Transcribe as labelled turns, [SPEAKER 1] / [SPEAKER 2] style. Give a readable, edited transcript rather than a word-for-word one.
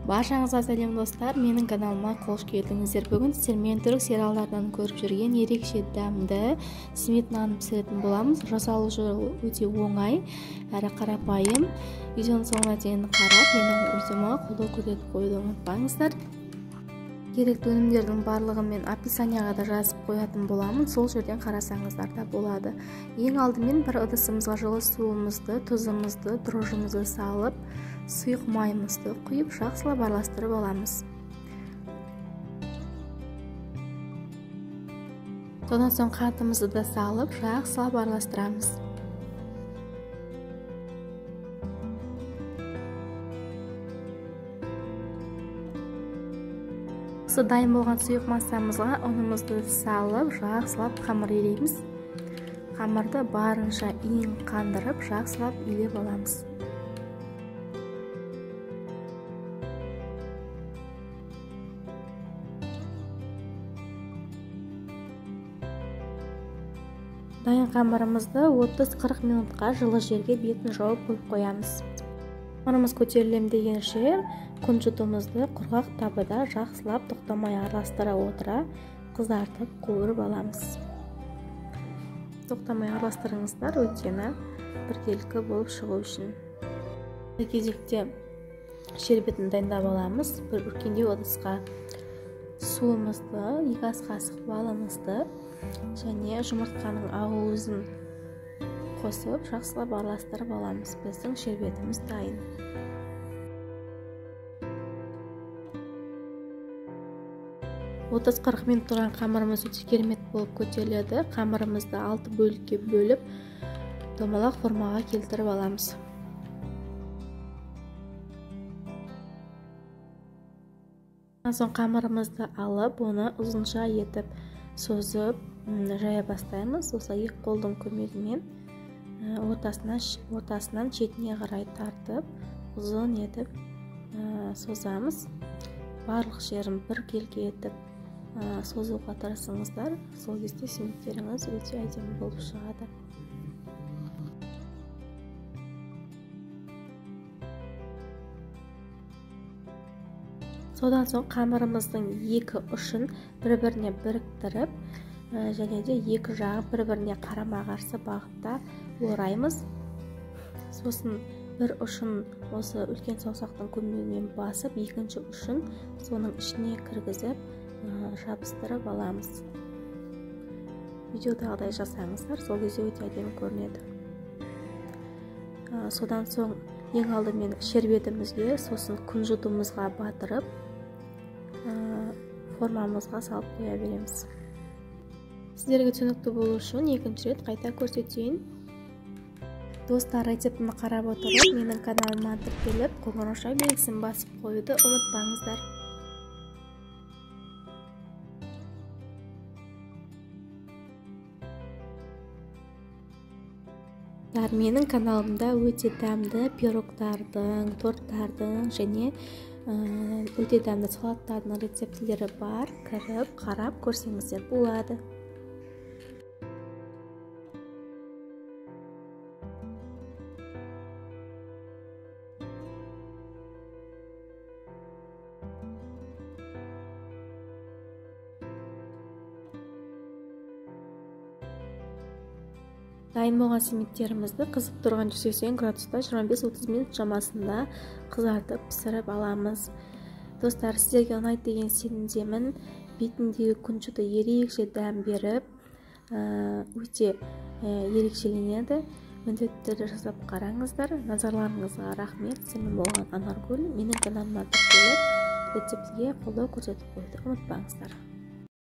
[SPEAKER 1] Баршаңызға сәлем достар, менің каналыма қош келдіңіздер. Бүгін сіздермен түрік сериалдардан көріп жүрген ерекше дәмді сметананы пісіретін боламыз. Жасалу жолы өте оңай әрі қарапайым. Видеоның соңына дейін қарап, менің видеома қолдау көрсетіп қоюды ұмытпаңыздар. Керекті өнімдердің барлығын мен описанияға да жазып қоятын боламын, сол жерден қарасаңыздар да болады. Ең алдымен бір ыдысымызға жылы суымызды, тұзымызды, дрожжымызды салып, сұйық майымызды құйып, жақсылап араластырып аламыз. Содан соң қантымызды да салып, жақсылап араластырамыз. Дайын болған сұйық массамызға ұнымызды салып, жақсылап қамыр илейміз. Қамырды барынша иін қандырып, жақсылап илеп аламыз. Дайын қамырымызды 30-40 минутқа жылы жерге бетін жауып қойып қоямыз. Қамырымыз көтерілем дегенше күнжітімізді құрғақ табада жақсылап тоқтамай араластыра отыра қызартып қуырып аламыз. Тоқтамай араластырыңыздар, өйткені біркелкі болып шығу үшін. Кезекте шербетін дайындап аламыз. Бір үлкендеу ыдысқа суымызды, 2 ас қасық балымызды және жұмыртқаның ауызын қосып, жақсылап араластырып аламыз. Біздің шербетіміз дайын. Отыз-40 минут тұрған қамырымыз өте керемет болып көтеріледі. Қамырымызды 6 бөлікке бөліп, домалақ формаға келтіріп аламыз. Соң қамырымызды алып, оны ұзынша етіп созып жая бастаймыз. Осылай 2 қолдың көмегімен ортасынан шетіне қарай тартып, ұзын етіп созамыз. Барлық жерін біркелкі етіп созуға тырысыңыздар. Сол кезде сметтеріңіз өте әдемі болып шығады. Содан соң қамырымыздың 2 ұшын бір-біріне біріктіріп, және де 2 жағы бір-біріне қарама-қарсы бағытта ораймыз. Сосын бір ұшын осы үлкен саусақтың көмегімен басып, екінші ұшын соның ішіне кіргізіп, жабыстырып аламыз. Видеодағыдай жасаңыздар, сол кезде өте әдемі көрінеді. Содан соң ең алдымен шербетімізге, сосын күнжітімізге батырып, формамызға салып қоя береміз. Сіздерге түсінікті болу үшін екінші рет қайта көрсетейін. Достар, рецептіні қарап отырып, менің каналыма тіркеліп, қоңырау белгісін басып қоюды ұмытпаңыздар. Менің каналымда өте дәмді пирогтардың, торттардың және өте дәмді салаттардың рецептілері бар. Кіріп, қарап көрсеңіздер болады. Дайын болған сметтерімізді қызып тұрған 180 градуста 25-30 минут шамасында қызартып пісіріп аламыз. Достар, сіздерге ұнайды деген сенімдемін. Бетіндегі күнжіті ерекше дәм беріп, өте ерекшеленеді. Міндетті түрде жасап қараңыздар. Назарларыңызға рахмет. Сізбен болған Анаргүл. Менің каналыма тіркеліп, рецептіге қолдау көрсетіп қойды. Ұмытпаңыздар.